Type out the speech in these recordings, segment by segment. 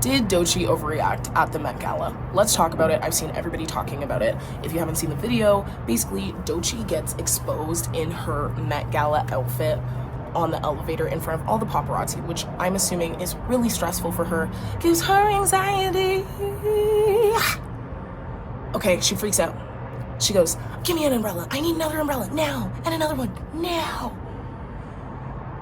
Did Doechii overreact at the Met Gala? Let's talk about it. I've seen everybody talking about it. If you haven't seen the video, basically Doechii gets exposed in her Met Gala outfit on the elevator in front of all the paparazzi, which I'm assuming is really stressful for her, gives her anxiety. Okay, she freaks out. She goes, "Give me an umbrella. I need another umbrella now, and another one now."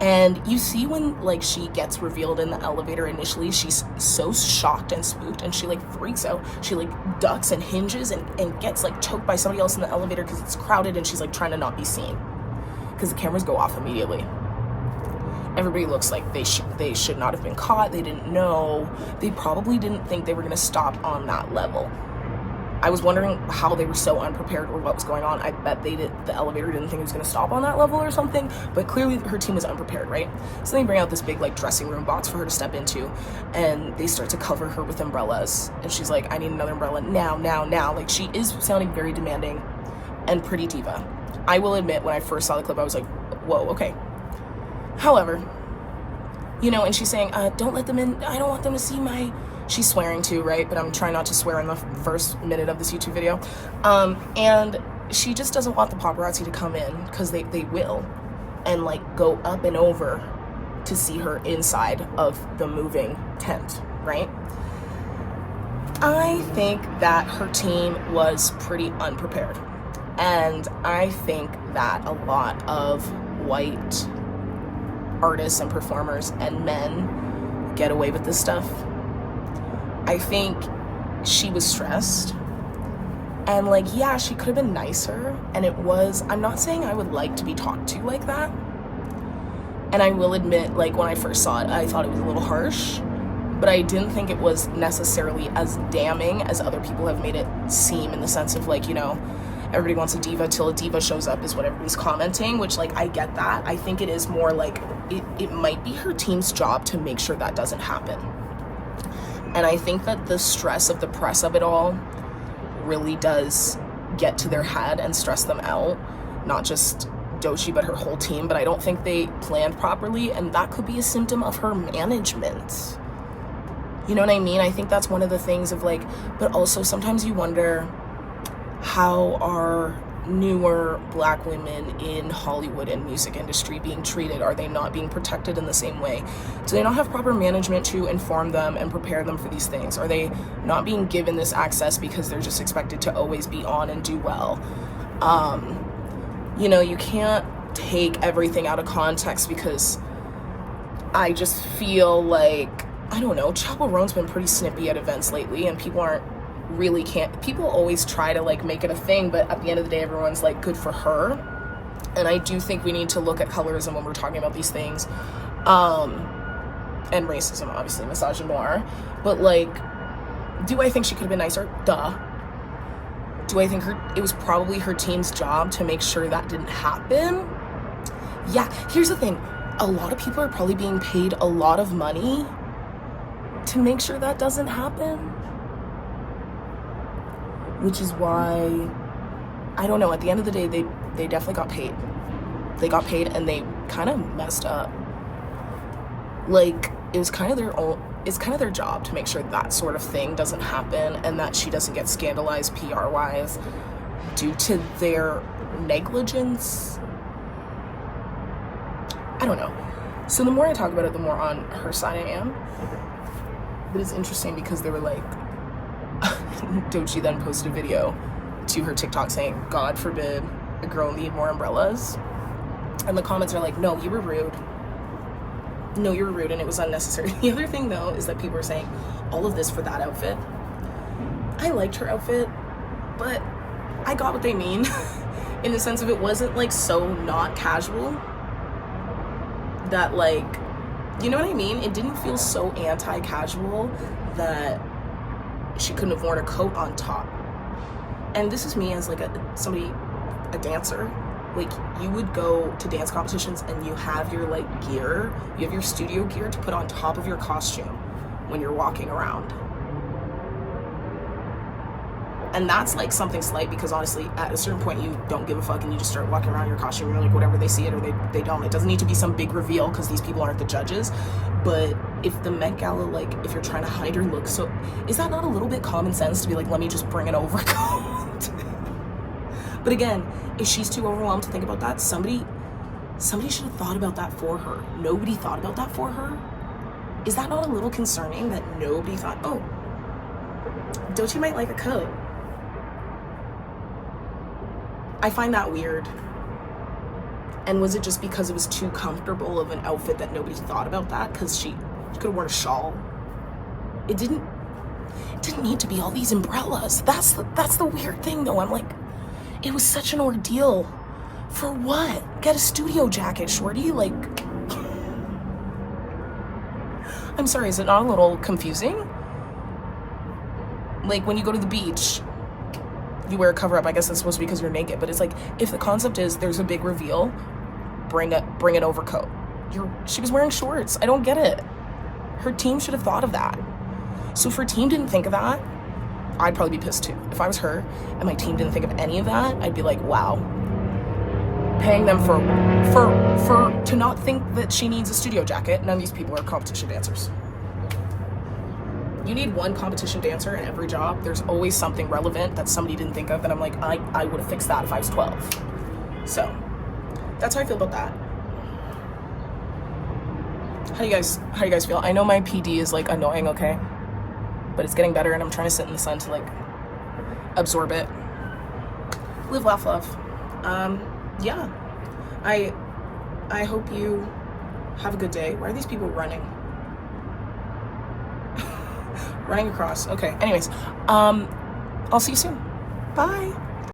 And you see when like she gets revealed in the elevator initially, she's so shocked and spooked, and she like freaks out. She like ducks and hinges and gets like choked by somebody else in the elevator because it's crowded, and she's like trying to not be seen because the cameras go off immediately. Everybody looks like they should not have been caught. They didn't know. They probably didn't think they were gonna stop on that level. I was wondering how they were so unprepared or what was going on. I bet the elevator didn't think it was gonna stop on that level or something, but clearly her team was unprepared, right? So they bring out this big like dressing room box for her to step into, and they start to cover her with umbrellas. And she's like, "I need another umbrella now, now, now." Like, she is sounding very demanding and pretty diva. I will admit, when I first saw the clip, I was like, whoa, okay. However, you know, and she's saying, "Don't let them in. I don't want them to see my..." She's swearing too, right? But I'm trying not to swear in the first minute of this YouTube video. And she just doesn't want the paparazzi to come in, because they will, and like go up and over to see her inside of the moving tent, right? I think that her team was pretty unprepared. And I think that a lot of white artists and performers and men get away with this stuff. I think she was stressed, and like, yeah, she could have been nicer, and it was, I'm not saying I would like to be talked to like that, and I will admit, like, when I first saw it, I thought it was a little harsh, but I didn't think it was necessarily as damning as other people have made it seem, in the sense of like, you know, everybody wants a diva till a diva shows up is what everybody's commenting, which, like, I get that. I think it is more like it might be her team's job to make sure that doesn't happen. And I think that the stress of the press of it all really does get to their head and stress them out. Not just Doechii, but her whole team. But I don't think they planned properly, and that could be a symptom of her management. You know what I mean? I think that's one of the things of like, but also sometimes you wonder, how are newer Black women in Hollywood and music industry being treated? Are they not being protected in the same way? Do they not have proper management to inform them and prepare them for these things? Are they not being given this access because they're just expected to always be on and do well? You know, you can't take everything out of context, because I just feel like, I don't know, Chappell Roan's been pretty snippy at events lately, and people always try to like make it a thing, but at the end of the day, everyone's like, good for her. And I do think we need to look at colorism when we're talking about these things, and racism, obviously, misogynoir. But like, do I think she could have been nicer? Duh. Do I think it was probably her team's job to make sure that didn't happen? Yeah. Here's the thing, a lot of people are probably being paid a lot of money to make sure that doesn't happen. Which is why, I don't know, at the end of the day, they definitely got paid. They got paid, and they kind of messed up. Like, it's kind of their job to make sure that sort of thing doesn't happen, and that she doesn't get scandalized PR-wise due to their negligence. I don't know. So the more I talk about it, the more on her side I am. But it's interesting because they were like, Doechii then posted a video to her TikTok saying, "God forbid a girl need more umbrellas." And the comments are like, "No, you were rude. No, you were rude, and it was unnecessary." The other thing, though, is that people are saying all of this for that outfit. I liked her outfit, but I got what they mean in the sense of it wasn't like so not casual that, like, you know what I mean? It didn't feel so anti-casual that she couldn't have worn a coat on top. And this is me as like a dancer. Like, you would go to dance competitions and you have your like gear, you have your studio gear to put on top of your costume when you're walking around. And that's like something slight, because honestly, at a certain point, you don't give a fuck and you just start walking around your costume. You're like, whatever, they see it or they don't. It doesn't need to be some big reveal because these people aren't the judges. But if the Met Gala, like, if you're trying to hide your look, so is that not a little bit common sense to be like, let me just bring an overcoat? But again, if she's too overwhelmed to think about that, somebody should have thought about that for her. Nobody thought about that for her. Is that not a little concerning that nobody thought, oh, Doechii might like a coat? I find that weird. And was it just because it was too comfortable of an outfit that nobody thought about that? Because she could have worn a shawl. It didn't need to be all these umbrellas. That's the weird thing, though. I'm like, it was such an ordeal. For what? Get a studio jacket, shorty. Like, I'm sorry, is it not a little confusing? Like, when you go to the beach, you wear a cover-up. I guess that's supposed to be because you're naked, but it's like, if the concept is there's a big reveal, bring an overcoat. She was wearing shorts. I don't get it. Her team should have thought of that. So if her team didn't think of that, I'd probably be pissed too. If I was her and my team didn't think of any of that, I'd be like, wow. Paying them to not think that she needs a studio jacket. None of these people are competition dancers. You need one competition dancer in every job. There's always something relevant that somebody didn't think of, and I'm like, I would have fixed that if I was 12. So that's how I feel about that. How do you guys feel? I know my PD is like annoying, okay? But it's getting better, and I'm trying to sit in the sun to like absorb it. Live, laugh, love. Yeah. I hope you have a good day. Why are these people running? Running across. Okay. Anyways, I'll see you soon. Bye.